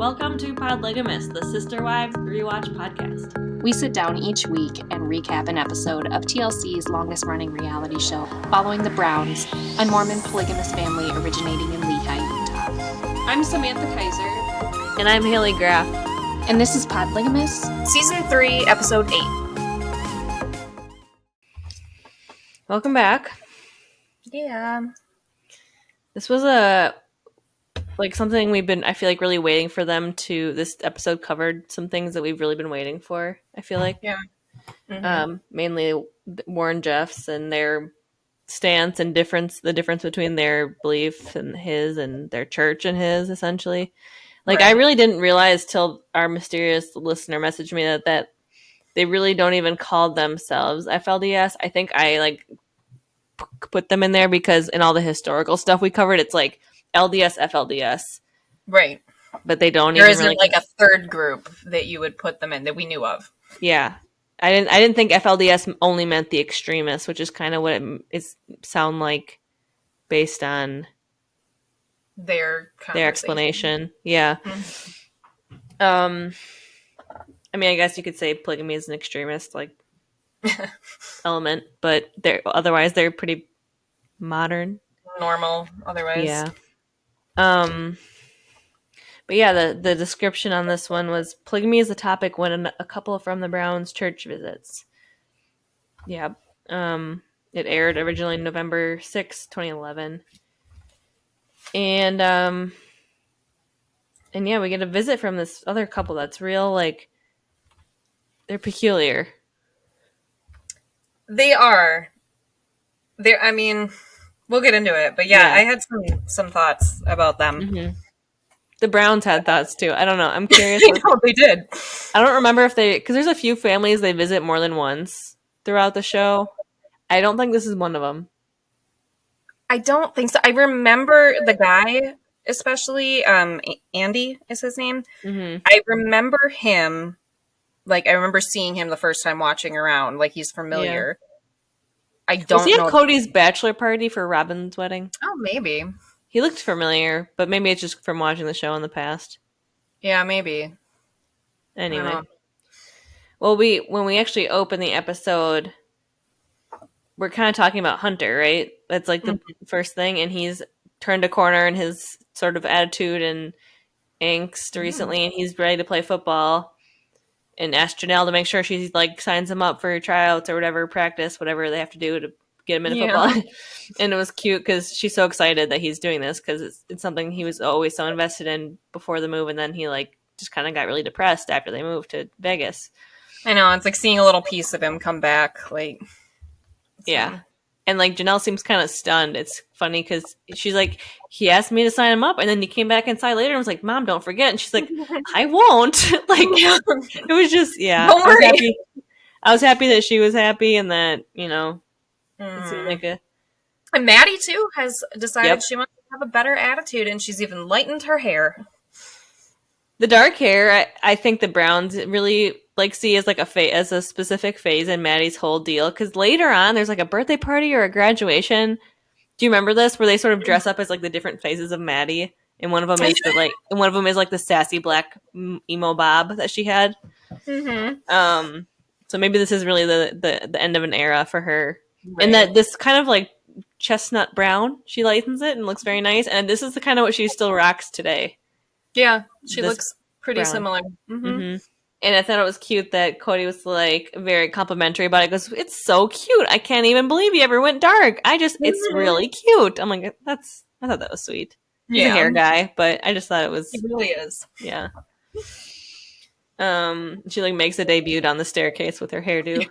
Welcome to Podlygamists, the Sister Wives Rewatch podcast. We sit down each week and recap an episode of TLC's longest-running reality show, following the Browns, a Mormon polygamous family originating in Lehi, Utah. I'm Samantha Kaiser. And I'm Haley Graff. And this is Podlygamists, Season 3, Episode 8. Welcome back. Yeah. This was something we've been, I feel like, really waiting for them to. This episode covered some things that we've really been waiting for, I feel like. Yeah. Mm-hmm. Mainly Warren Jeffs and their stance and the difference between their belief and his and their church and his, essentially. Like, right. I really didn't realize till our mysterious listener messaged me that they really don't even call themselves FLDS. I think I put them in there because in all the historical stuff we covered, it's like LDS, FLDS. Right. But they don't there even isn't really... like a third group that you would put them in that we knew of. Yeah. I didn't think FLDS only meant the extremists, which is kind of what it sound like based on their explanation. Yeah. Mm-hmm. I mean, I guess you could say polygamy is an extremist element, but otherwise they're pretty modern. Normal otherwise. Yeah. But yeah, the description on this one was polygamy is the topic when a couple from the Browns church visits. Yeah. It aired originally November 6, 2011. And yeah, we get a visit from this other couple that's real, they're peculiar. They are. I mean, we'll get into it, but yeah. I had some thoughts about them. Mm-hmm. The Browns had thoughts too. I don't know. I'm curious. They did. I don't remember because there's a few families they visit more than once throughout the show. I don't think this is one of them. I don't think so. I remember the guy, especially Andy is his name. Mm-hmm. I remember him. I remember seeing him the first time watching around. He's familiar. Yeah. I don't know. Was he at Cody's bachelor party for Robin's wedding? Oh, maybe. He looked familiar, but maybe it's just from watching the show in the past. Yeah, maybe. Anyway. Well, when we actually open the episode, we're kind of talking about Hunter, right? That's the first thing, and he's turned a corner in his sort of attitude and angst recently, and he's ready to play football. And asked Janelle to make sure she signs him up for tryouts or whatever, practice, whatever they have to do to get him into football. And it was cute because she's so excited that he's doing this because it's something he was always so invested in before the move, and then he just kind of got really depressed after they moved to Vegas. I know, it's seeing a little piece of him come back. Yeah. And Janelle seems kind of stunned. It's funny because she's he asked me to sign him up, and then he came back inside later and was like, "Mom, don't forget." And she's like, "I won't." It was just, yeah. Don't worry. I was happy that she was happy, and that it seemed like a. And Maddie too has decided she wants to have a better attitude, and she's even lightened her hair. The dark hair, I think the Browns really see as as a specific phase in Maddie's whole deal. Because later on, there's a birthday party or a graduation. Do you remember this? Where they sort of dress up as the different phases of Maddie, and one of them is the sassy black emo bob that she had. Mm-hmm. So maybe this is really the end of an era for her, right. And that this kind of chestnut brown, she lightens it and looks very nice. And this is the kind of what she still rocks today. Yeah, she looks pretty similar. Mm-hmm. Mm-hmm. And I thought it was cute that Cody was very complimentary about it. He goes, "It's so cute. I can't even believe you ever went dark. It's really cute." I'm like, I thought that was sweet. He's a hair guy, but I just thought it was. He really is. Yeah. She makes a debut down the staircase with her hairdo.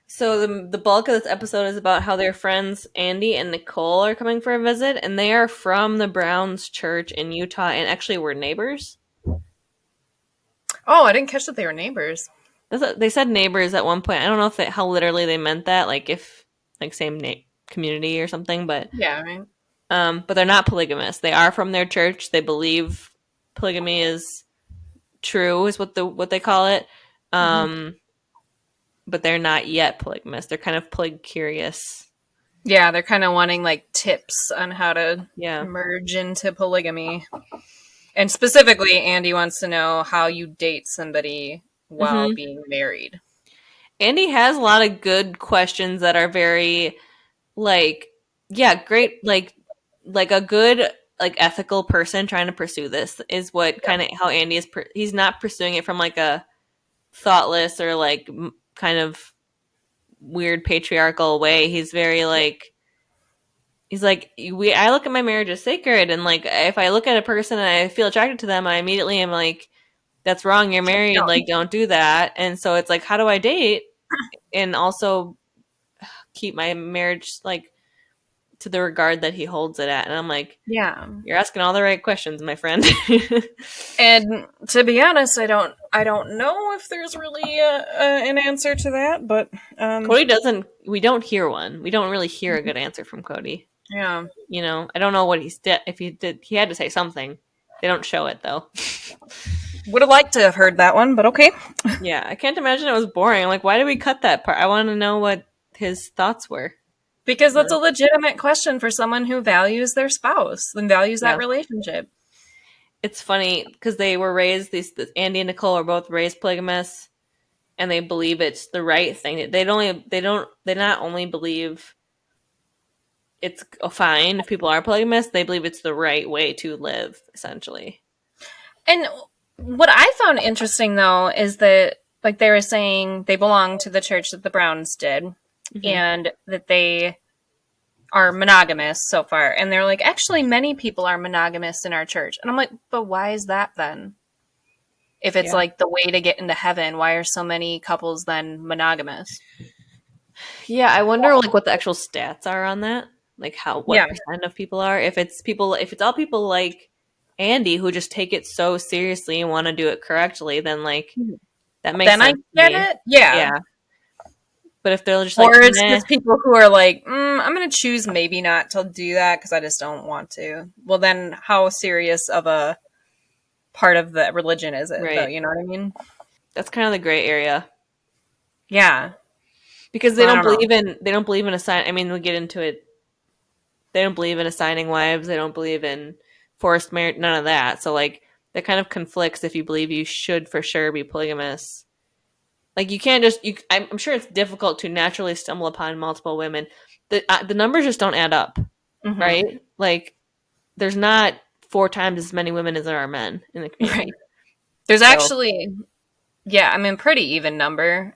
So the bulk of this episode is about how their friends Andy and Nicole are coming for a visit, and they are from the Browns church in Utah, and actually were neighbors. Oh, I didn't catch that they were neighbors. They said neighbors at one point. I don't know how literally they meant that, if same community or something, but yeah, right. But they're not polygamists. They are from their church. They believe polygamy is true, is what they call it. Mm-hmm. But they're not yet polygamists. They're kind of polycurious. Yeah, they're kind of wanting like tips on how to Yeah. merge into polygamy. And specifically, Andy wants to know how you date somebody while Mm-hmm. being married. Andy has a lot of good questions that are very like, yeah, great, like a good like ethical person trying to pursue this is what kind of how Andy is. He's not pursuing it from like a thoughtless or like kind of weird patriarchal way. He's very like he's like we. I look at my marriage as sacred, and like if I look at a person and I feel attracted to them, I immediately am like, that's wrong. You're married. No. Like, don't do that. And so it's like, how do I date and also keep my marriage like to the regard that he holds it at? And I'm like, Yeah. you're asking all the right questions, my friend. And to be honest, I don't know if there's really an answer to that, but Cody doesn't. We don't hear one. We don't really hear a good answer from Cody. yeah. You know, I don't know what he's did. If he did, he had to say something. They don't show it though. Would have liked to have heard that one, but okay. Yeah, I can't imagine it was boring. I'm like, why did we cut that part? I want to know what his thoughts were. Because that's a legitimate question for someone who values their spouse and values that relationship. It's funny because they were raised. Andy and Nicole are both raised polygamists, and they believe it's the right thing. They not only believe it's fine if people are polygamists. They believe it's the right way to live, essentially. And what I found interesting though is that like they were saying they belong to the church that the Browns did, and that they are monogamous so far. And they're like, actually, many people are monogamous in our church. And I'm like, but why is that then? If it's like the way to get into heaven, why are so many couples then monogamous? Yeah, I wonder like what the actual stats are on that. Like what percent of people are? If it's all people like Andy who just take it so seriously and want to do it correctly, then like that makes then sense. I get it. Yeah. Yeah. But if they're just Or like, it's just people who are like, I'm going to choose maybe not to do that because I just don't want to. Well, then how serious of a part of the religion is it, though? You know what I mean? That's kind of the gray area. Yeah. Because they don't believe in assigning. I mean, we'll get into it. They don't believe in assigning wives. They don't believe in forced marriage. None of that. So like that kind of conflicts if you believe you should for sure be polygamous. Like you can't just. I'm sure it's difficult to naturally stumble upon multiple women. The numbers just don't add up, right? Like there's not 4 times as many women as there are men in the community. Right. There's actually, pretty even number.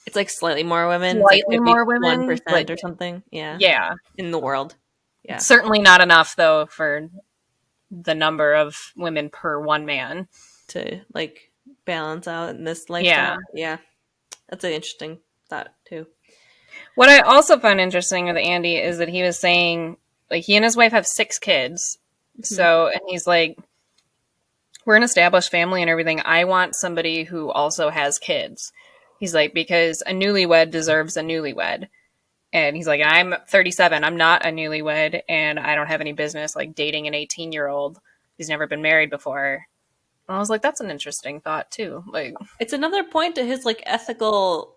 It's like slightly more women. Slightly more women. 1% or something. Yeah. Yeah. In the world. Yeah. Certainly not enough, though, for the number of women per one man. To, like, balance out in this lifestyle. Yeah. That's an interesting thought, too. What I also found interesting with Andy is that he was saying, like, he and his wife have 6 kids. So, and he's like, we're an established family and everything. I want somebody who also has kids. He's like, because a newlywed deserves a newlywed. And he's like, I'm 37. I'm not a newlywed, and I don't have any business like dating an 18-year-old who's never been married before. And I was like, that's an interesting thought too. Like, it's another point to his like ethical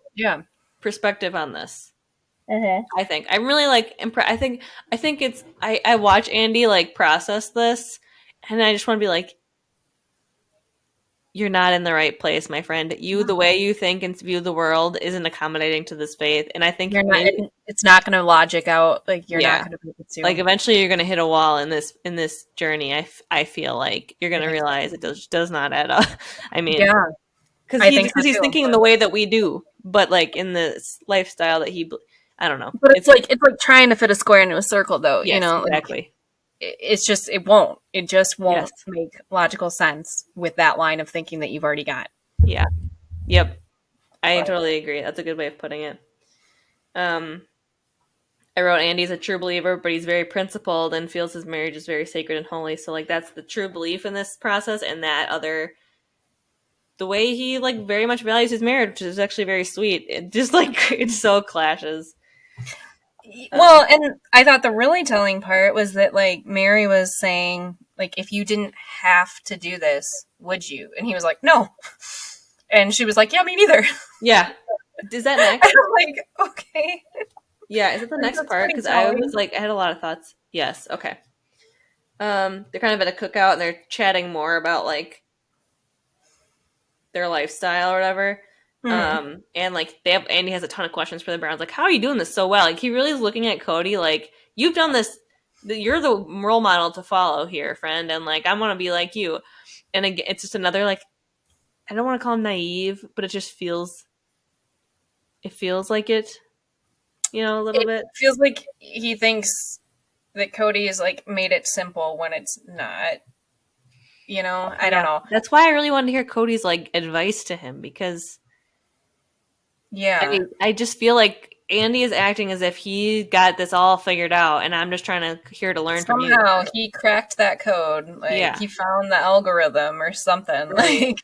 perspective on this. I think I'm really like I think it's I watch Andy like process this, and I just want to be like, you're not in the right place, my friend. The way you think and view the world isn't accommodating to this faith. And I think it's not going to logic out. Like you're not going to be able to. Like eventually you're going to hit a wall in this journey. I feel like you're going to realize it does not add up. I mean, because he's thinking in the way that we do, but like in this lifestyle that I don't know. But it's like trying to fit a square into a circle, though. Yes, you know, exactly. It's just it won't make logical sense with that line of thinking that you've already got. Yeah. Yep. I totally agree. That's a good way of putting it. I wrote Andy's a true believer, but he's very principled and feels his marriage is very sacred and holy. So like that's the true belief in this process, and the way he like very much values his marriage, which is actually very sweet. It just like it so clashes. Well, and I thought the really telling part was that, like, Mary was saying, like, if you didn't have to do this, would you? And he was like, no. And she was like, yeah, me neither. Yeah. Is that next? I'm like, okay. Yeah, is it the next That's part? pretty Because I telling. was like, I had a lot of thoughts. Yes, okay. They're kind of at a cookout and they're chatting more about like their lifestyle or whatever. And like Andy has a ton of questions for the Browns. Like, how are you doing this so well? Like, he really is looking at Cody like, you've done this. You're the role model to follow here, friend. And like, I want to be like you. And again, it's just another like, I don't want to call him naive, but it just feels. It feels like it, a little It bit. feels like he thinks that Cody is like made it simple when it's not. I don't know. That's why I really wanted to hear Cody's like advice to him because Yeah. I just feel like Andy is acting as if he got this all figured out, and I'm just trying to here to learn from you. Somehow he cracked that code. Like Yeah. he found the algorithm or something. Right. Like,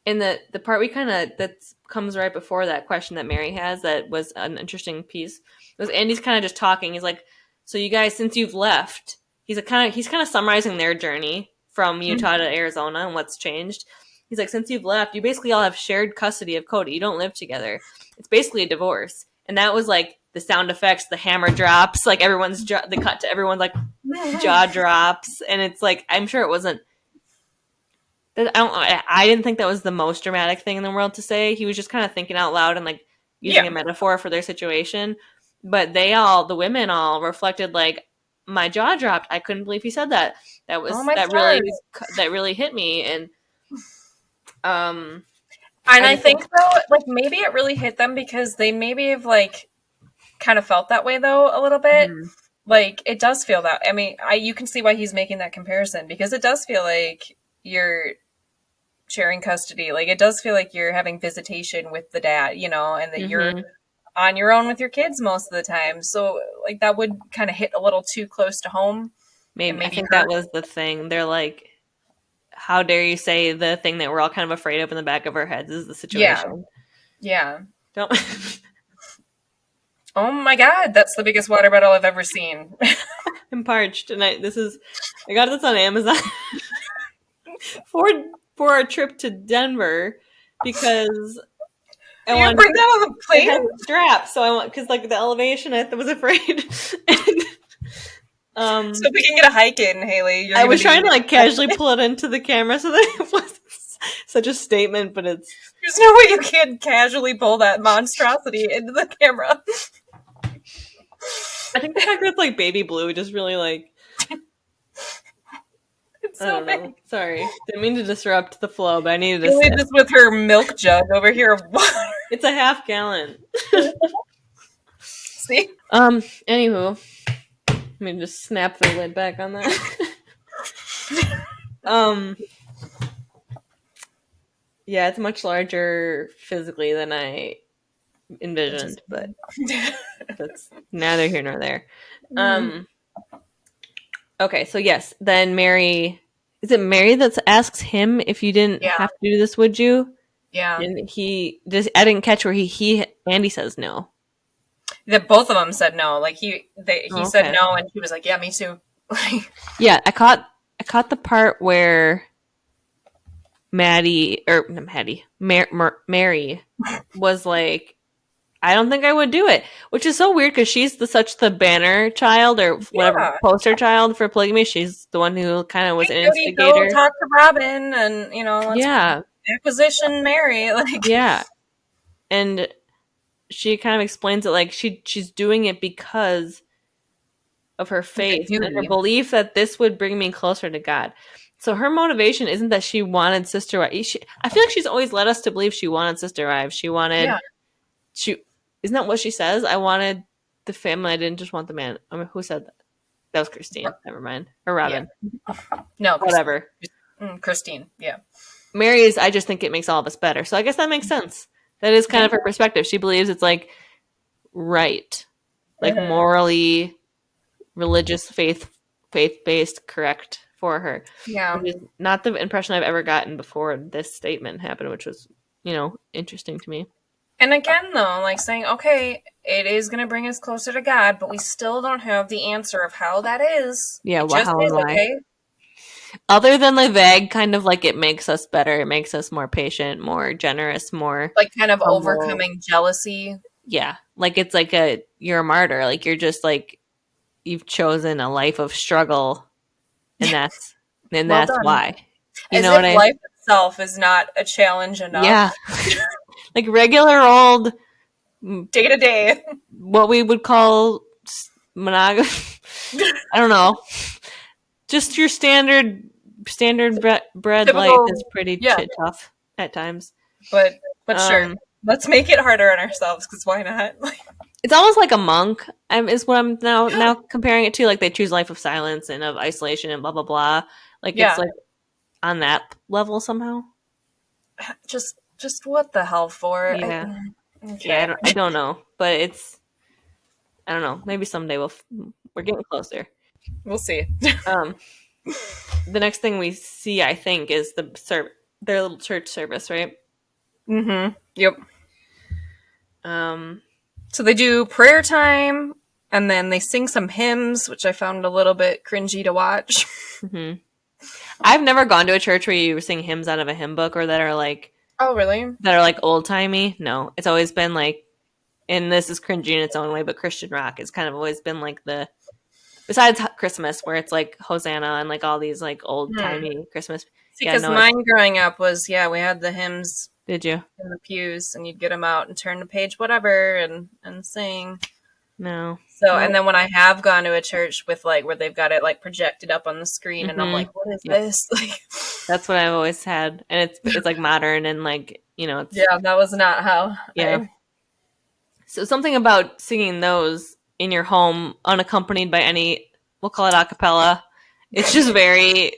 And the part we kind of that comes right before that question that Mary has that was an interesting piece was Andy's kind of just talking. He's like, "So you guys, since you've left," he's kind of summarizing their journey from Utah to Arizona and what's changed. He's like, "Since you've left, you basically all have shared custody of Cody. You don't live together. It's basically a divorce." And that was like the sound effects, the hammer drops, like everyone's the cut to everyone's like jaw drops, and it's like I'm sure it wasn't. I didn't think that was the most dramatic thing in the world to say. He was just kind of thinking out loud and like using a metaphor for their situation. But the women all reflected like, my jaw dropped. I couldn't believe he said that. That really hit me. And I think though, like maybe it really hit them because they maybe have like kind of felt that way though a little bit. Mm-hmm. Like it does feel that. I mean, you can see why he's making that comparison because it does feel like you're sharing custody. Like it does feel like you're having visitation with the dad, and that you're on your own with your kids most of the time. So like that would kind of hit a little too close to home. Maybe I think that was the thing. They're like, how dare you say the thing that we're all kind of afraid of in the back of our heads is the situation. Yeah. Don't. Oh my God, that's the biggest water bottle I've ever seen. I'm parched, and I got this on Amazon for our trip to Denver because I wanted to bring that on the plane. It had a strap, so I want because like the elevation, I was afraid. And, so we can get a hike in, Haley. I was trying to like casually pull it into the camera so that it wasn't such a statement, but there's no way you can casually pull that monstrosity into the camera. I think the fact that it's like baby blue just really like. It's so big. Sorry, didn't mean to disrupt the flow, but I needed to. Haley just with her milk jug over here of water. It's a half gallon. See. Anywho, let me just snap the lid back on that. Yeah, it's much larger physically than I envisioned, but that's neither here nor there. Okay, so yes, then Mary. Is it Mary that asks him if you didn't have to do this? Would you? Yeah. And he just. I didn't catch where Andy says no. That both of them said no. Like he said no, and he was like, "Yeah, me too." Yeah, I caught the part where Mary was like, I don't think I would do it, which is so weird because she's such the banner child or whatever poster child for polygamy. She's the one who kind of was an instigator. Go talk to Robin, and let's acquisition Mary. Like and she kind of explains it like she's doing it because of her faith and her belief that this would bring me closer to God. So her motivation isn't that she wanted sister wives. I feel like she's always led us to believe she wanted sister wives. She wanted isn't that what she says? I wanted the family. I didn't just want the man. I mean, who said that? That was Christine. Never mind. Or Robin. Yeah. No, whatever. Christine. Yeah. Mary's. I just think it makes all of us better. So I guess that makes sense. That is kind of her perspective. She believes it's like right, like morally, religious, faith-based, correct for her. Yeah. Which is not the impression I've ever gotten before this statement happened, which was, interesting to me. And again, though, like saying, okay, it is going to bring us closer to God, but we still don't have the answer of how that is. Yeah, how and why. Okay? Other than the vague kind of like it makes us better, it makes us more patient, more generous, more... Like kind of overcoming jealousy. Yeah, like it's like you're a martyr. Like you're just like you've chosen a life of struggle, and that's Well done. why. You As know if what I? life itself is not a challenge Yeah, enough. like regular old Day to day. what we would call monogamy. I don't know. Just your standard bread life Typical, is pretty yeah, tough at times. but sure. Um, Let's make it harder on ourselves, because why not? it's almost like a monk. Is what I'm now comparing it to. Like they choose life of silence and of isolation and blah blah blah. Like it's Yeah, like on that level somehow. just what the hell for? Yeah, Okay. yeah. I don't know, but it's I don't know. Maybe someday we're getting closer. We'll see. Um, the next thing we see, I think, is their little church service, right? Mm-hmm. Yep. Um, So they do prayer time, and then they sing some hymns, which I found a little bit cringy to watch. mhm. I've never gone to a church where you sing hymns out of a hymn book or that are like Oh, really? old timey. No, it's always been like, and this is cringy in its own way, but Christian rock has kind of always been like besides Christmas where it's like Hosanna and like all these like old timey Christmas. See, Yeah, because no, mine growing up was, we had the hymns did you? in the pews, and you'd get them out and turn to page whatever and sing. No. So, Nope. and then when I have gone to a church with like where they've got it like projected up on the screen, and I'm like, what is this? Like, That's what I've always had, and it's like modern and like it's yeah, that was not how. yeah. So something about singing those in your home unaccompanied by any, we'll call it a cappella. It's just very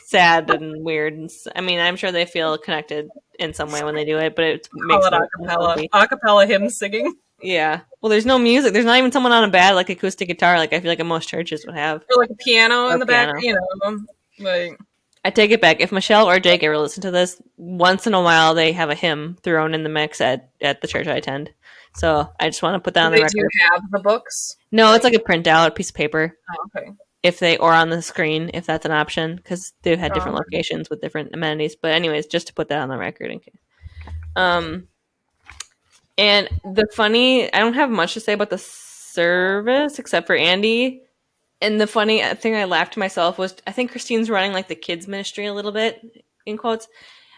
sad and weird. I mean, I'm sure they feel connected in some way when they do it, but it makes Call it me acapella. uncomfy. Acapella hymn singing. Yeah. Well, there's no music. There's not even someone on a bad like acoustic guitar like I feel like most churches would have. Or like a piano Or in the piano. back, like. I take it back. If Michelle or Jake ever listen to this, once in a while they have a hymn thrown in the mix at the church I attend. So I just want to put that on the They record. do have the books. No, it's like a printout, piece of paper. Oh, okay. If they or on the screen, if that's an option, because they've had different locations with different amenities. But anyways, just to put that on the record in case. And I don't have much to say about the service except for Andy. And the funny thing I laughed to myself was I think Christine's running like the kids ministry a little bit in quotes,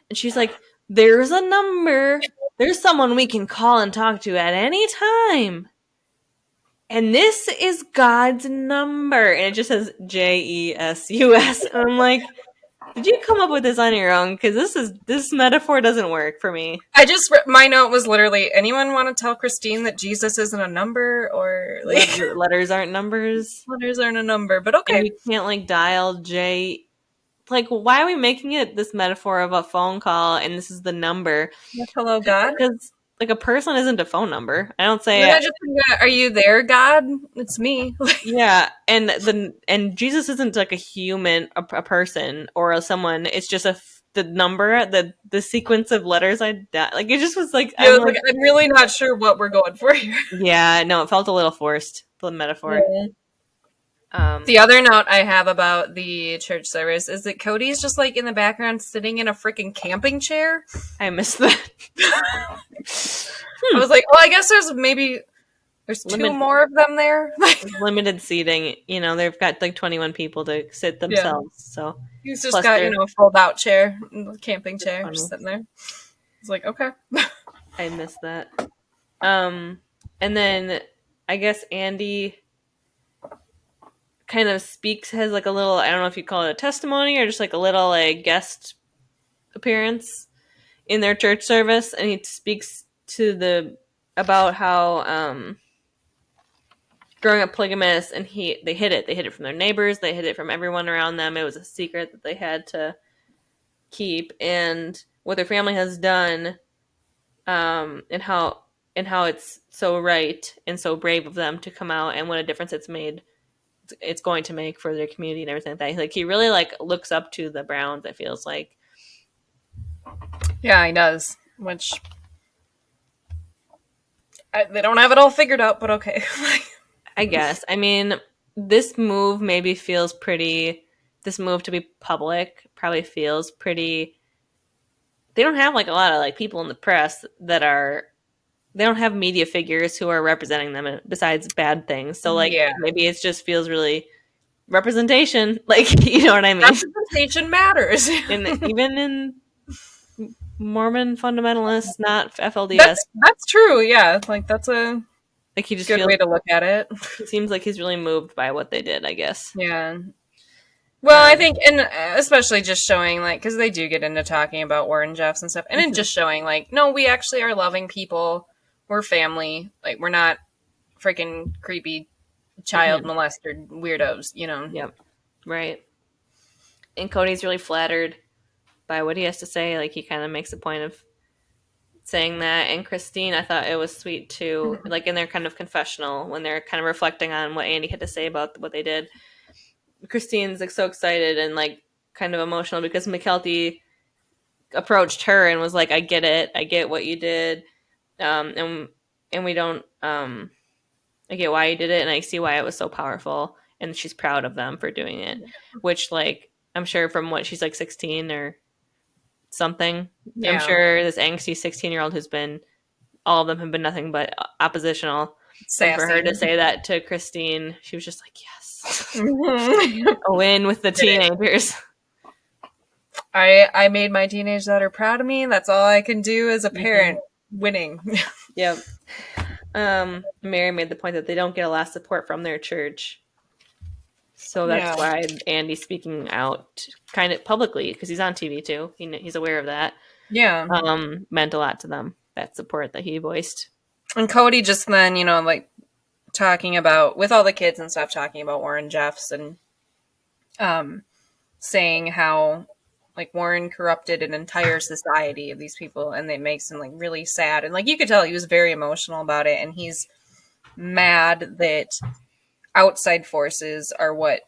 and she's like, "There's a number. There's someone we can call and talk to at any time." And this is God's number. And it just says JESUS. And I'm like, did you come up with this on your own? Because this metaphor doesn't work for me. My note was literally, anyone want to tell Christine that Jesus isn't a number, or like Letters aren't numbers. letters aren't a number, but okay. And you can't like dial J. Like, why are we making it this metaphor of a phone call and this is the number? Hello, God. Because like a person isn't a phone number. I don't say. Are you there, God? It's me. Yeah, and Jesus isn't like a human, a person or someone. It's just the number, the sequence of letters. Like it just was like I'm really not sure what we're going for here. Yeah, no, it felt a little forced. The metaphor. Yeah. The other note I have about the church service is that Cody's just like in the background sitting in a freaking camping chair. I missed that. I was like, I guess there's two more of them there. Limited seating. They've got like 21 people to sit themselves. Yeah. So he's just got a fold out chair, camping chair, just sitting there. It's like, okay. I missed that. And then I guess Andy kind of has like a little, I don't know if you call it a testimony or just like a little like guest appearance in their church service, and he speaks about how growing up polygamous, and they hid it from their neighbors, they hid it from everyone around them. It was a secret that they had to keep, and what their family has done, and how it's so right and so brave of them to come out, and what a difference it's going to make for their community and everything like that. Like he really like looks up to the Browns, it feels like. Yeah, he does. Which they don't have it all figured out, but okay. I guess. I mean, this move to be public probably feels pretty. They don't have like a lot of like people in the press that are they don't have media figures who are representing them besides bad things. So like maybe it just feels really representation, like, you know what I mean? Representation matters. Even in Mormon fundamentalists, not FLDS. That's true. Yeah, like that's a like he just good way to look at it. He seems like he's really moved by what they did, I guess. Yeah. Well, I think, and especially just showing, like, because they do get into talking about Warren Jeffs and stuff, and then just showing, like, no, we actually are loving people. We're family. Like, we're not freaking creepy child molester weirdos, you know? Yep. Right. And Cody's really flattered by what he has to say. Like, he kind of makes a point of saying that. And Christine, I thought it was sweet, too. Like, in their kind of confessional, when they're kind of reflecting on what Andy had to say about what they did. Christine's like so excited and like kind of emotional because McKelty approached her and was like, I get it. I get what you did. And we don't, I get why you did it. And I see why it was so powerful. And she's proud of them for doing it, which like, I'm sure from what she's like 16 or something. Yeah. I'm sure this angsty 16-year-old who's been, all of them have been nothing but oppositional. And for her to say that to Christine, she was just like, yes. A win with the teenagers. I made my teenage daughter proud of me. That's all I can do as a parent. Winning. Yep. Mary made the point that they don't get a lot of support from their church. So that's why Andy's speaking out kind of publicly, because he's on TV too. He's aware of that. Yeah. Meant a lot to them, that support that he voiced. And Cody just then, you know, like, talking about, with all the kids and stuff, talking about Warren Jeffs and saying how, like, Warren corrupted an entire society of these people, and it makes him, like, really sad. And, like, you could tell he was very emotional about it, and he's mad that outside forces are what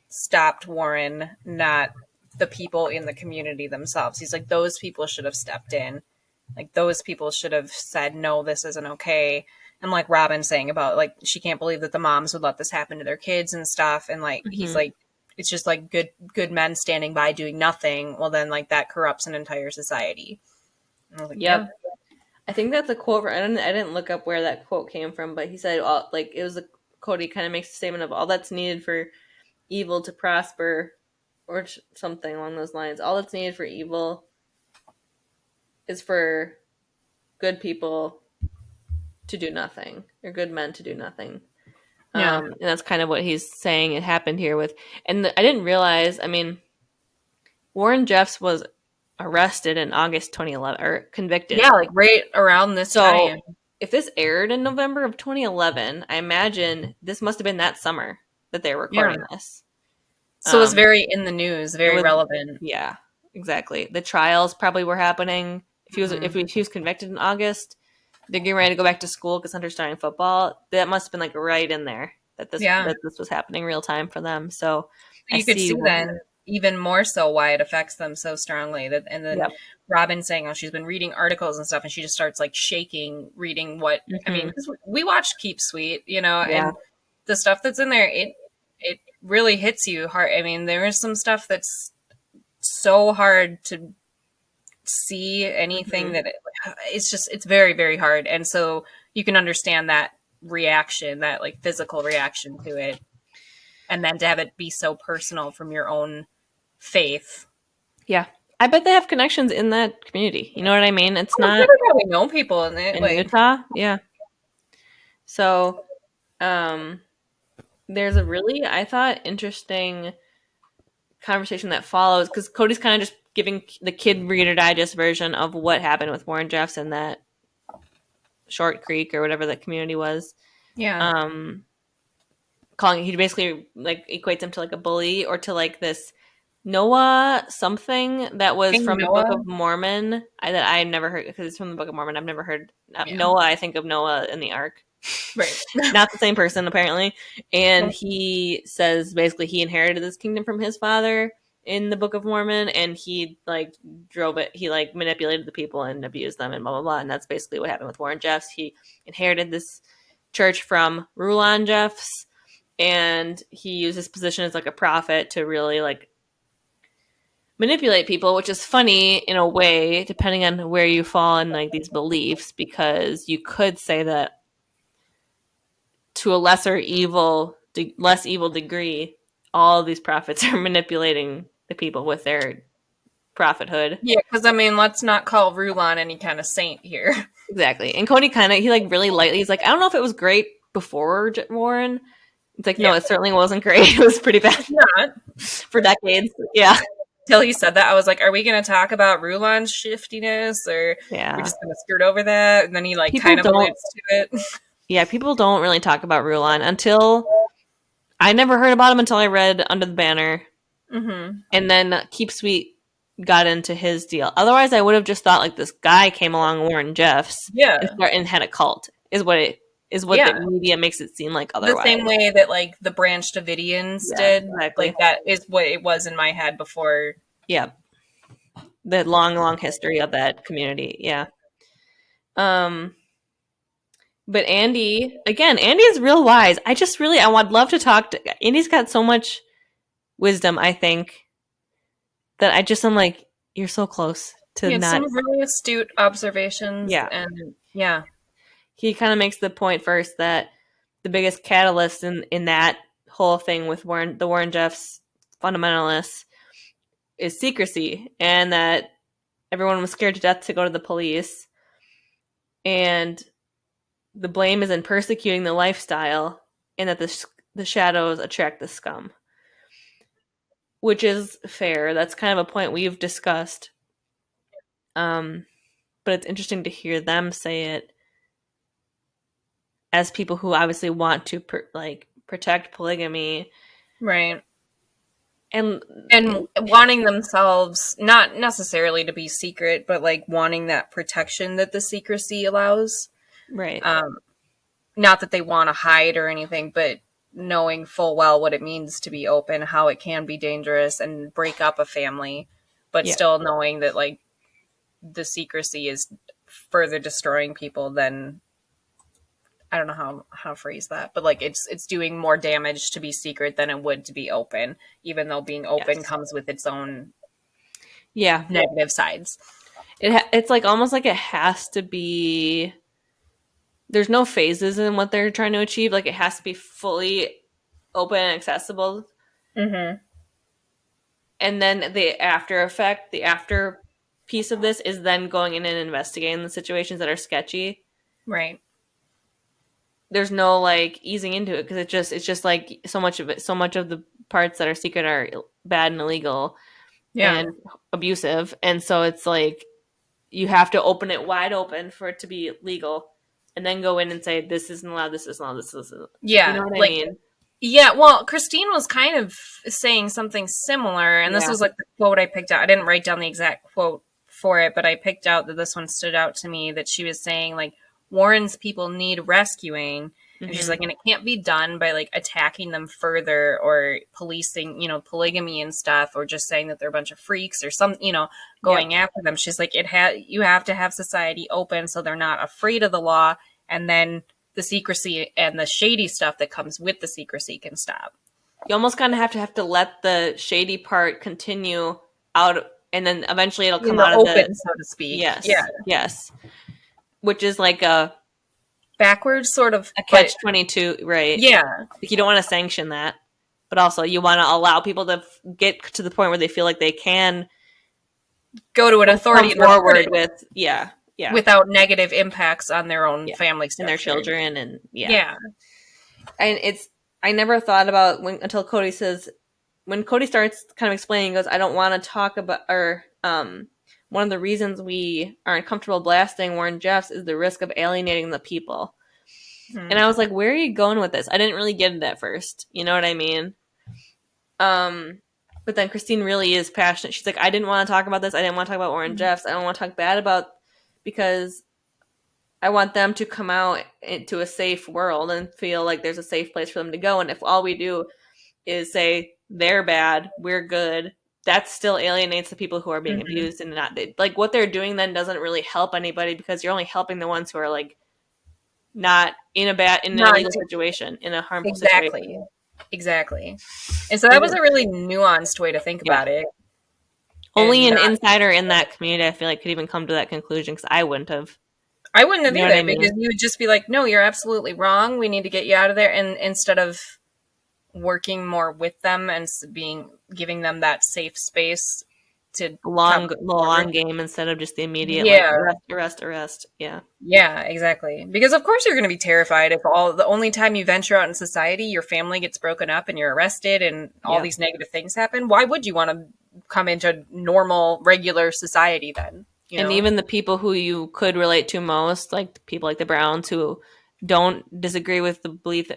stopped Warren, not the people in the community themselves. He's like, those people should have stepped in. Like, those people should have said, no, this isn't okay. And like Robin saying about, like, she can't believe that the moms would let this happen to their kids and stuff. And like, he's like, it's just like good men standing by doing nothing. Well, then like that corrupts an entire society. And I was like, yep. Yeah. I think that's a quote. I didn't look up where that quote came from, but he said, like, it was a Cody kind of makes a statement of all that's needed for evil to prosper, or something along those lines. All that's needed for evil is for good people to do nothing, or good men to do nothing. Yeah. And that's kind of what he's saying it happened here with. And I didn't realize, I mean, Warren Jeffs was arrested in August 2011, or convicted. Yeah, like right around this time. If this aired in November of 2011, I imagine this must have been that summer that they were recording this. So it was very in the news, very relevant. Yeah, exactly. The trials probably were happening. If he was convicted in August, they're getting ready to go back to school because Hunter's starting football. That must have been like right in there that this was happening real time for them. So you could see then even more so why it affects them so strongly. And then Robin saying, oh, she's been reading articles and stuff, and she just starts like shaking, reading what I mean. Because we watched Keep Sweet, you know, and the stuff that's in there, it really hits you hard. I mean, there is some stuff that's so hard to see anything that it's very, very hard. And so you can understand that reaction, that like physical reaction to it. And then to have it be so personal from your own faith. Yeah. I bet they have connections in that community. You know what I mean? It's not. They probably know people in it. In Utah? Yeah. So, there's a really, I thought, interesting conversation that follows, because Cody's kind of just giving the Kid Reader Digest version of what happened with Warren Jeffs in that Short Creek or whatever that community was. Yeah. He basically like equates him to like a bully, or to like this Noah something that was from the Book of Mormon that I never heard, because it's from the Book of Mormon. I've never heard Noah. I think of Noah in the Ark. Right. Not the same person, apparently. And he says basically he inherited this kingdom from his father in the Book of Mormon, and he like drove it. He like manipulated the people and abused them and blah, blah, blah. And that's basically what happened with Warren Jeffs. He inherited this church from Rulon Jeffs, and he used his position as like a prophet to really like manipulate people, which is funny in a way, depending on where you fall in like these beliefs, because you could say that to a less evil degree, all of these prophets are manipulating the people with their prophethood. Yeah, because I mean, let's not call Rulon any kind of saint here. Exactly. And Cody he like really lightly, he's like, I don't know if it was great before Warren. It's like, no, it certainly wasn't great. It was pretty bad. Not for decades. Yeah. Till he said that, I was like, are we going to talk about Rulon's shiftiness, or yeah. we're just going to skirt over that? And then he like kind of alludes to it. Yeah, people don't really talk about Rulon until I never heard about him until I read Under the Banner. Mm-hmm. And then Keep Sweet got into his deal. Otherwise, I would have just thought like this guy came along, Warren Jeffs, and had a cult. Is what the media makes it seem like. Otherwise, the same way that like the Branch Davidians did, exactly. Like that is what it was in my head before. Yeah, the long history of that community. Yeah. But Andy is real wise. I would love to talk to Andy's got so much wisdom, I think, that I'm like, you're so close to not. Some really astute observations. Yeah. And yeah. He kind of makes the point first that the biggest catalyst in that whole thing with the Warren Jeffs fundamentalists is secrecy, and that everyone was scared to death to go to the police. And the blame is in persecuting the lifestyle, and that the shadows attract the scum. Which is fair. That's kind of a point we've discussed. But it's interesting to hear them say it as people who obviously want to protect polygamy. Right. And wanting themselves not necessarily to be secret, but like wanting that protection that the secrecy allows. Right. Not that they want to hide or anything, but knowing full well what it means to be open, how it can be dangerous and break up a family, but still knowing that like the secrecy is further destroying people than, I don't know how to phrase that, but like it's doing more damage to be secret than it would to be open, even though being open comes with its own negative sides. It's like almost like it has to be, there's no phases in what they're trying to achieve. Like it has to be fully open and accessible. Mm-hmm. And then the after piece of this is then going in and investigating the situations that are sketchy. Right. There's no like easing into it because it's just like so much of the parts that are secret are bad and illegal and abusive. And so it's like you have to open it wide open for it to be legal. And then go in and say, this isn't allowed, this isn't allowed, this isn't. Yeah. You know what I mean? Yeah, well, Christine was kind of saying something similar, and this was like the quote I picked out. I didn't write down the exact quote for it, but I picked out that this one stood out to me, that she was saying, like, Warren's people need rescuing. And she's like, and it can't be done by like attacking them further or policing, polygamy and stuff, or just saying that they're a bunch of freaks or some, going after them. She's like, you have to have society open so they're not afraid of the law, and then the secrecy and the shady stuff that comes with the secrecy can stop. You almost kind of have to let the shady part continue out, and then eventually it'll come out of open, so to speak. Yes. Yeah. Yes. Which is like a backwards sort of a catch-22, right? Yeah. Like you don't want to sanction that, but also you want to allow people to get to the point where they feel like they can go to an authority and forward with without negative impacts on their own family structure. And their children, and and I never thought about until Cody says, when Cody starts kind of explaining, he goes, I don't want to talk about, or one of the reasons we aren't comfortable blasting Warren Jeffs is the risk of alienating the people. And I was like, where are you going with this? I didn't really get it at first. You know what I mean? But then Christine really is passionate. She's like, I didn't want to talk about this. I didn't want to talk about Warren Jeffs. I don't want to talk bad about, because I want them to come out into a safe world and feel like there's a safe place for them to go. And if all we do is say they're bad, we're good, that still alienates the people who are being abused, and not like what they're doing then doesn't really help anybody, because you're only helping the ones who are like not in an illegal situation, in a harmful situation. Exactly. And so that was a really nuanced way to think about it. Only an insider in that community, I feel like, could even come to that conclusion, because I wouldn't have. I wouldn't have You know what either, I mean? because you would just be like, no, you're absolutely wrong. We need to get you out of there. And instead of working more with them and giving them that safe space to The long game instead of just the immediate, like, arrest. Yeah. Yeah, exactly. Because of course you're going to be terrified if the only time you venture out in society, your family gets broken up and you're arrested and all these negative things happen. Why would you want to come into normal, regular society then? And even the people who you could relate to most, like people like the Browns, who don't disagree with the belief,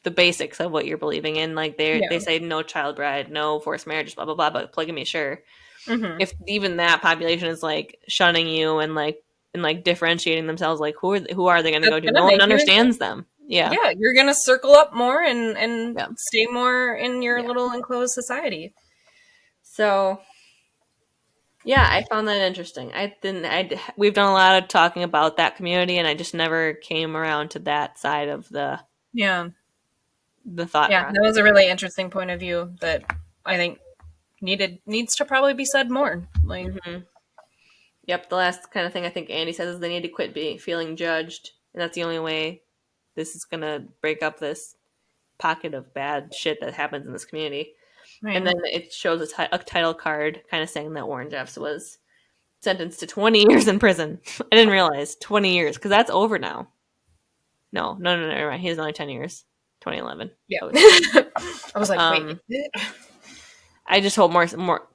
the basics of what you're believing in, like they say no child bride, no forced marriage, blah blah blah, but polygamy, sure. Mm-hmm. If even that population is like shunning you and differentiating themselves, like who are they going to go to? No one understands them. Yeah, you're going to circle up more and stay more in your little enclosed society. So yeah, I found that interesting. We've done a lot of talking about that community, and I just never came around to that side of the thought process. That was a really interesting point of view that I think needs to probably be said more. Like, Yep, the last kind of thing I think Andy says is they need to quit feeling judged, and that's the only way this is gonna break up this pocket of bad shit that happens in this community. Right. And then it shows a title card kind of saying that Warren Jeffs was sentenced to 20 years in prison. I didn't realize 20 years, because that's over now. No, never mind. He has only 10 years. 2011. Yeah. I was like, wait. I just hope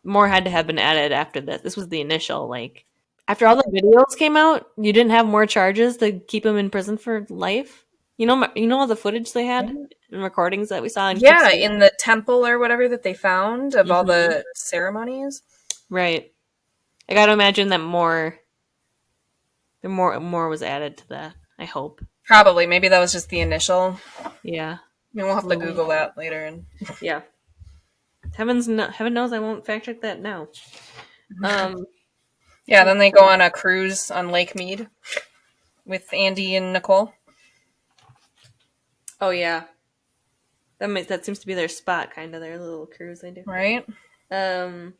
more had to have been added after this. This was the initial, like, after all the videos came out, you didn't have more charges to keep him in prison for life. You know all the footage they had and recordings that we saw in the temple or whatever that they found of all the ceremonies. Right. I got to imagine that more was added to that. I hope. Probably. Maybe that was just the initial. Yeah. We'll have to Google that later. And yeah. Heaven knows I won't fact check that now. Yeah, then they go on a cruise on Lake Mead with Andy and Nicole. Oh yeah, that seems to be their spot, kind of their little cruise they do. Right. Oh,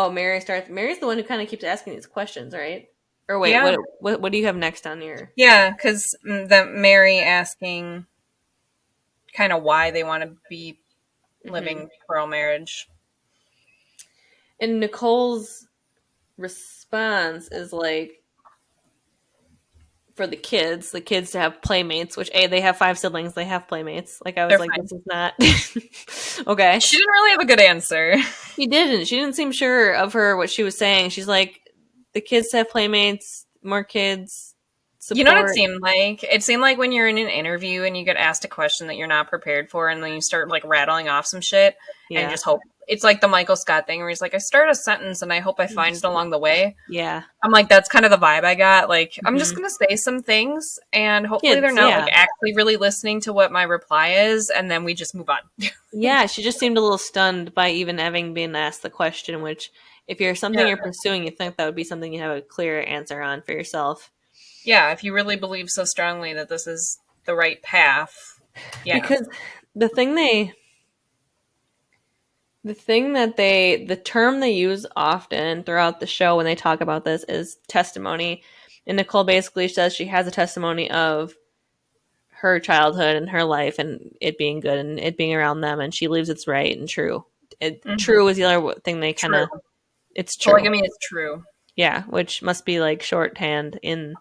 Mary starts. Mary's the one who kind of keeps asking these questions, right? Or wait, what do you have next on your? Yeah, because Mary asking kind of why they want to be living plural marriage, and Nicole's response is like, for the kids to have playmates, which they have 5 siblings, they have playmates. Like, I was like, fine. This is not okay. She didn't really have a good answer. She didn't seem sure of what she was saying. She's like, the kids have playmates, more kids, support. You know what it seemed like? It seemed like when you're in an interview and you get asked a question that you're not prepared for, and then you start like rattling off some shit and just hope. It's like the Michael Scott thing where he's like, I start a sentence and I hope I find it along the way. Yeah. I'm like, that's kind of the vibe I got. Like, I'm just going to say some things and hopefully they're not like actually really listening to what my reply is. And then we just move on. Yeah. She just seemed a little stunned by even having been asked the question, which if you're something you're pursuing, you think that would be something you have a clear answer on for yourself. Yeah. If you really believe so strongly that this is the right path. Yeah. Because the term they use often throughout the show when they talk about this is testimony. And Nicole basically says she has a testimony of her childhood and her life and it being good and it being around them, and she believes it's right and true. True is the other thing they kind of... It's true. Polygamy is true. Yeah, which must be like shorthand in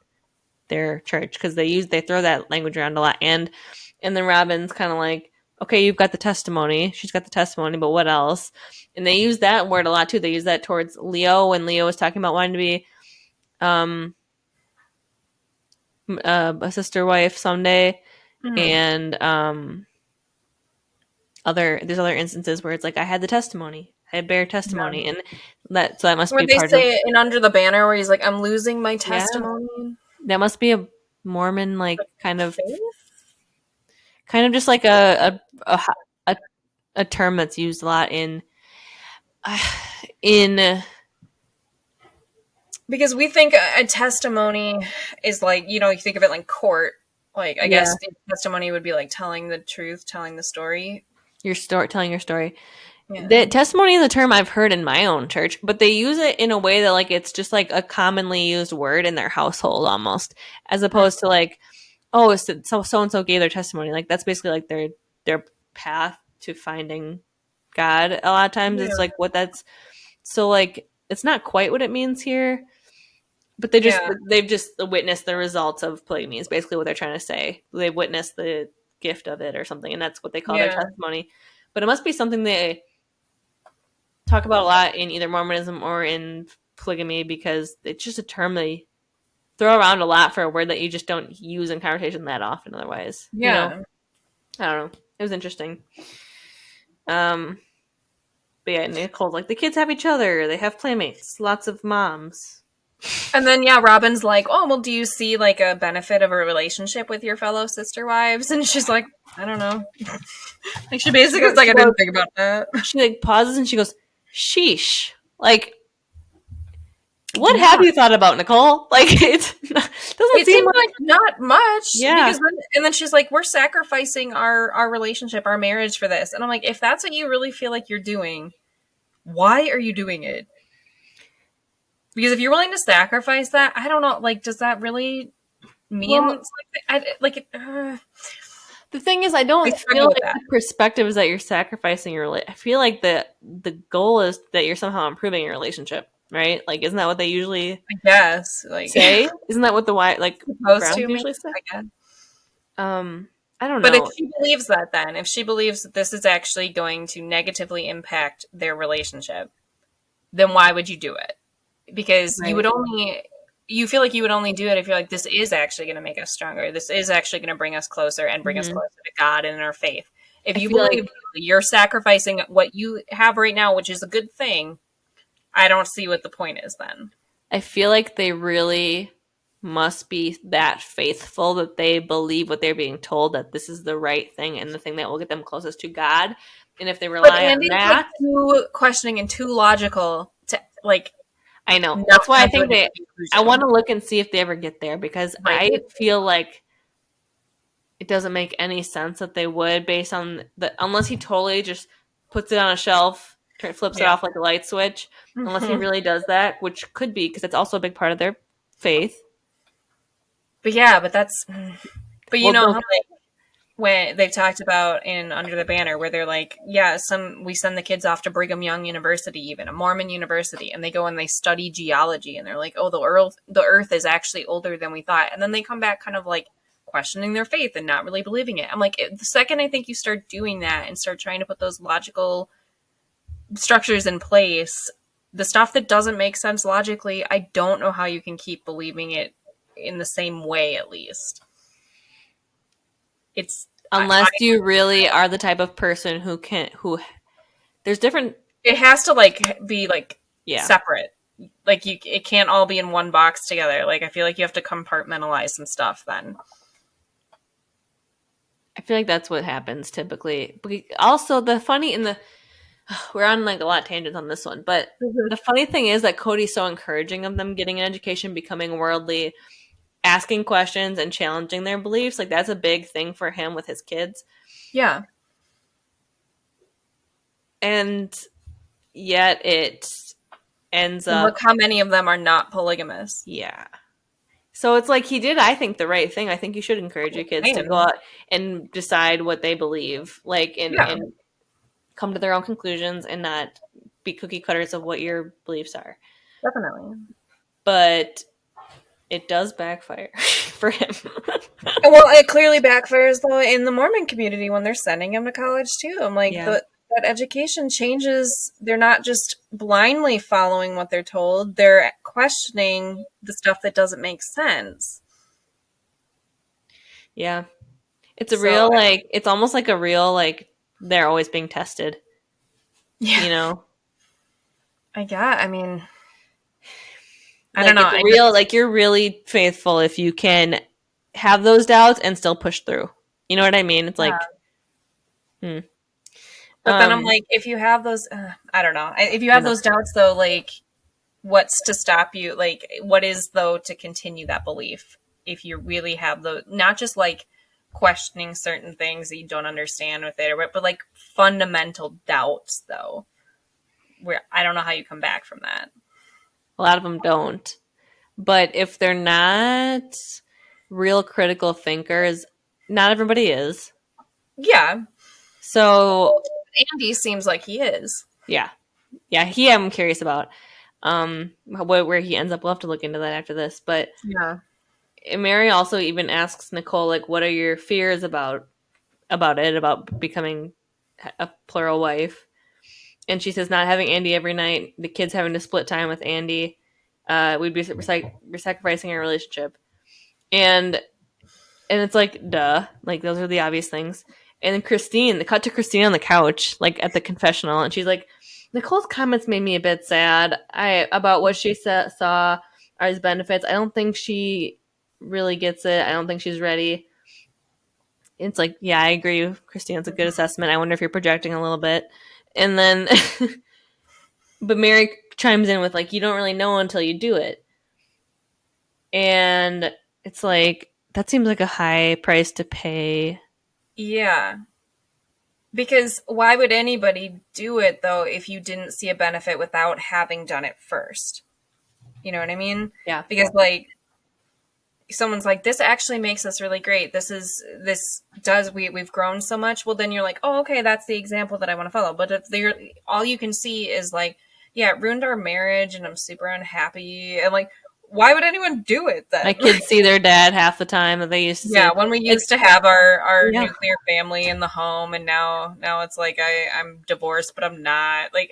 their church, because they throw that language around a lot. And then Robin's kind of like, okay, you've got the testimony. She's got the testimony, but what else? And they use that word a lot too. They use that towards Leo when Leo was talking about wanting to be a sister wife someday. And there's other instances where it's like, I had the testimony. I bear testimony. And that must be part of... They say in Under the Banner where he's like, I'm losing my testimony. Yeah. That must be a Mormon, like, kind of just like a term that's used a lot in because we think a testimony is like, you think of it like court. Like, I guess the testimony would be like telling the truth, telling the story. Telling your story. The testimony is a term I've heard in my own church, but they use it in a way that like it's just like a commonly used word in their household almost, as opposed to like, oh, so and so gave their testimony. Like that's basically like their path to finding God. A lot of times it's like what that's so like it's not quite what it means here, but they've just witnessed the results of polygamy is basically what they're trying to say. They've witnessed the gift of it or something, and that's what they call their testimony. But it must be something they talk about a lot in either Mormonism or in polygamy because it's just a term they throw around a lot for a word that you just don't use in conversation that often otherwise. You know? I don't know. It was interesting. But yeah, Nicole's like, the kids have each other. They have playmates. Lots of moms. And then, Robin's like, oh, well, do you see, like, a benefit of a relationship with your fellow sister wives? And she's like, I don't know. Like, she basically is like, I didn't think about that. She, like, pauses and she goes, sheesh. Like, what have you thought about, Nicole? Like, it seems like not much. Yeah. And then she's like, we're sacrificing our relationship, our marriage for this. And I'm like, if that's what you really feel like you're doing, why are you doing it? Because if you're willing to sacrifice that, I don't know, like, does that really mean something? The thing is, I don't feel like the perspective is that you're sacrificing your I feel like the goal is that you're somehow improving your relationship, right? Like, isn't that what they usually I guess, like, say? Isn't that what the Browns usually say? I guess. I don't know. But if she believes that, then, if she believes that this is actually going to negatively impact their relationship, then why would you do it? Because you feel like you would only do it if you're like, this is actually going to make us stronger. This is actually going to bring us closer and bring us closer to God and in our faith. If you believe you're sacrificing what you have right now, which is a good thing, I don't see what the point is then. I feel like they really must be that faithful that they believe what they're being told, that this is the right thing and the thing that will get them closest to God. And if they rely on that, too questioning and too logical to like. I know. That's why I think I want to look and see if they ever get there because I feel like it doesn't make any sense that they would based on unless he totally just puts it on a shelf, flips it off like a light switch, unless he really does that, which could be because it's also a big part of their faith. But you know how like when they've talked about in Under the Banner where they're like, we send the kids off to Brigham Young University, even a Mormon university, and they go and they study geology and they're like, oh, the earth is actually older than we thought. And then they come back kind of like questioning their faith and not really believing it. I'm like, the second I think you start doing that and start trying to put those logical structures in place, the stuff that doesn't make sense logically, I don't know how you can keep believing it in the same way, at least. It's unless you really are the type of person who there's different. It has to like be like separate. Like it can't all be in one box together. Like I feel like you have to compartmentalize some stuff then. I feel like that's what happens typically. But also we're on like a lot of tangents on this one, but the funny thing is that Cody's so encouraging of them getting an education, becoming worldly, asking questions and challenging their beliefs. Like that's a big thing for him with his kids. Yeah. And yet it ends up. Look how many of them are not polygamous. Yeah. So it's like he did, I think, the right thing. I think you should encourage your kids to go out and decide what they believe, like, and come to their own conclusions and not be cookie cutters of what your beliefs are. Definitely. But it does backfire for him. Well, it clearly backfires though in the Mormon community when they're sending him to college too. I'm like, that education changes. They're not just blindly following what they're told. They're questioning the stuff that doesn't make sense. Yeah. It's real, like, it's almost like a real, like, they're always being tested. Yeah. You know? I don't know. You're really faithful if you can have those doubts and still push through. You know what I mean? It's like, But then I'm like, if you have those, I don't know. If you have those doubts, though, like, what's to stop you? Like, what is, though, to continue that belief? If you really have those, not just, like, questioning certain things that you don't understand with it, but like fundamental doubts, though, where I don't know how you come back from that. A lot of them don't. But if they're not real critical thinkers, not everybody is. Yeah. So Andy seems like he is. yeah. He I'm curious about. Where he ends up. We'll have to look into that after this. But Yeah. Mary also even asks Nicole, like, what are your fears about becoming a plural wife? And she says not having Andy every night, the kids having to split time with Andy, we'd be sacrificing our relationship. And it's like, duh, like those are the obvious things. And then Christine, the cut to Christine on the couch, like at the confessional, and she's like, Nicole's comments made me a bit sad. About what she saw as benefits. I don't think she really gets it. I don't think she's ready. It's like, yeah, I agree. Christine, it's a good assessment. I wonder if you're projecting a little bit. And then, but Mary chimes in with like, you don't really know until you do it. And it's like, that seems like a high price to pay. Yeah. Because why would anybody do it, though, if you didn't see a benefit without having done it first? You know what I mean? Yeah. Because, like, someone's like, this actually makes us really great. We've grown so much. Well, then you're like, oh, okay, that's the example that I want to follow. But if all you can see is like, yeah, it ruined our marriage and I'm super unhappy. And like, why would anyone do it then? My kids see their dad half the time that they used to see. Yeah, when we used to have our nuclear family in the home, and now it's like I'm divorced, but I'm not. Like,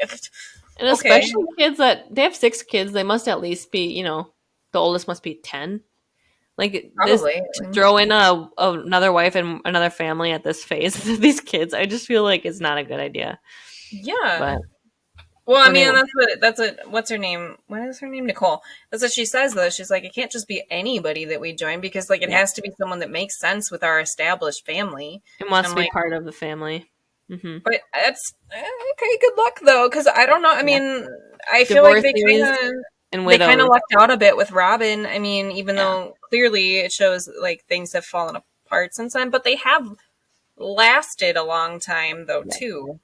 and especially kids that they have 6 kids, they must at least be, the oldest must be 10. Like, probably throw in another wife and another family at this phase of these kids. I just feel like it's not a good idea. Yeah. But well, I mean, what's her name? What is her name? Nicole. That's what she says, though. She's like, it can't just be anybody that we join because, like, it has to be someone that makes sense with our established family. It wants to be part of the family. Mm-hmm. But that's okay. Good luck, though, because I don't know. I mean, I feel like they kind of lucked out a bit with Robin. I mean, even though clearly it shows like things have fallen apart since then, but they have lasted a long time, though, too.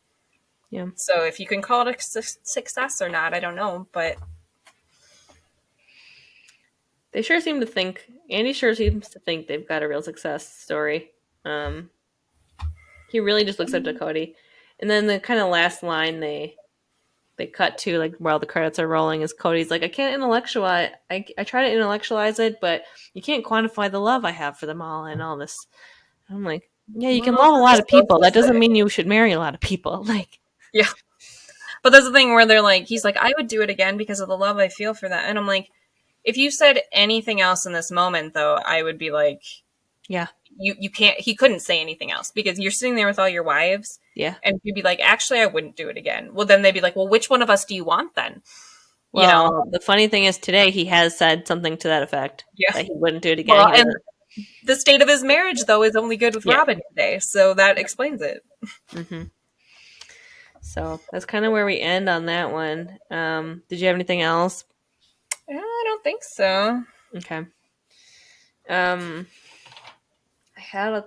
Yeah. So if you can call it a success or not, I don't know, but they sure seem to think. Andy sure seems to think they've got a real success story. He really just looks up to Cody, and then the kind of last line they cut to, like while the credits are rolling, is Cody's like, I can't intellectualize. I try to intellectualize it, but you can't quantify the love I have for them all and all this. I'm like, yeah, you can love a lot of people. That doesn't mean you should marry a lot of people. Like. Yeah. But that's the thing where they're like, he's like, I would do it again because of the love I feel for that. And I'm like, if you said anything else in this moment, though, I would be like, yeah, you can't, he couldn't say anything else because you're sitting there with all your wives. Yeah. And you'd be like, actually, I wouldn't do it again. Well, then they'd be like, well, which one of us do you want then? Well, the funny thing is today he has said something to that effect. Yeah. That he wouldn't do it again. Well, and the state of his marriage, though, is only good with Robin today. So that explains it. Mm-hmm. So that's kind of where we end on that one. Did you have anything else? I don't think so. Okay. I had a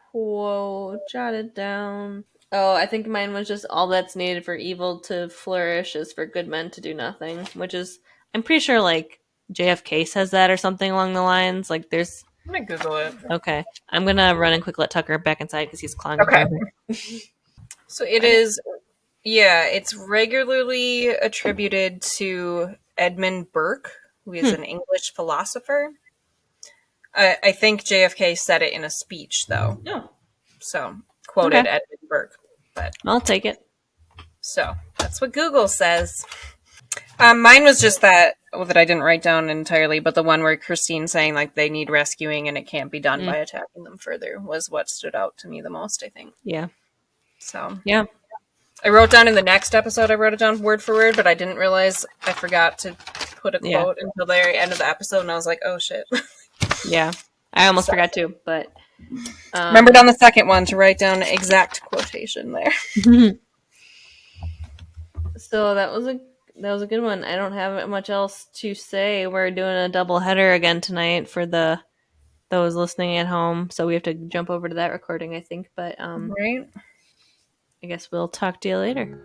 quote jotted down. Oh, I think mine was just all that's needed for evil to flourish is for good men to do nothing, which is, I'm pretty sure, like, JFK says that or something along the lines. Like, there's... I'm going to Google it. Okay. I'm going to run and quick let Tucker back inside because he's clawing. Okay. So it is... Yeah, it's regularly attributed to Edmund Burke, who is an English philosopher. I think JFK said it in a speech, though. No. So, quoted Edmund Burke. But I'll take it. So, that's what Google says. Mine was just that I didn't write down entirely, but the one where Christine's saying, like, they need rescuing and it can't be done by attacking them further was what stood out to me the most, I think. Yeah. So. Yeah. I wrote down in the next episode, I wrote it down word for word, but I didn't realize I forgot to put a quote until the very end of the episode, and I was like, oh, shit. Yeah. I almost forgot to, but... remembered on the second one to write down exact quotation there. So that was a good one. I don't have much else to say. We're doing a double header again tonight for the those listening at home. So we have to jump over to that recording, I think. But Right. I guess we'll talk to you later.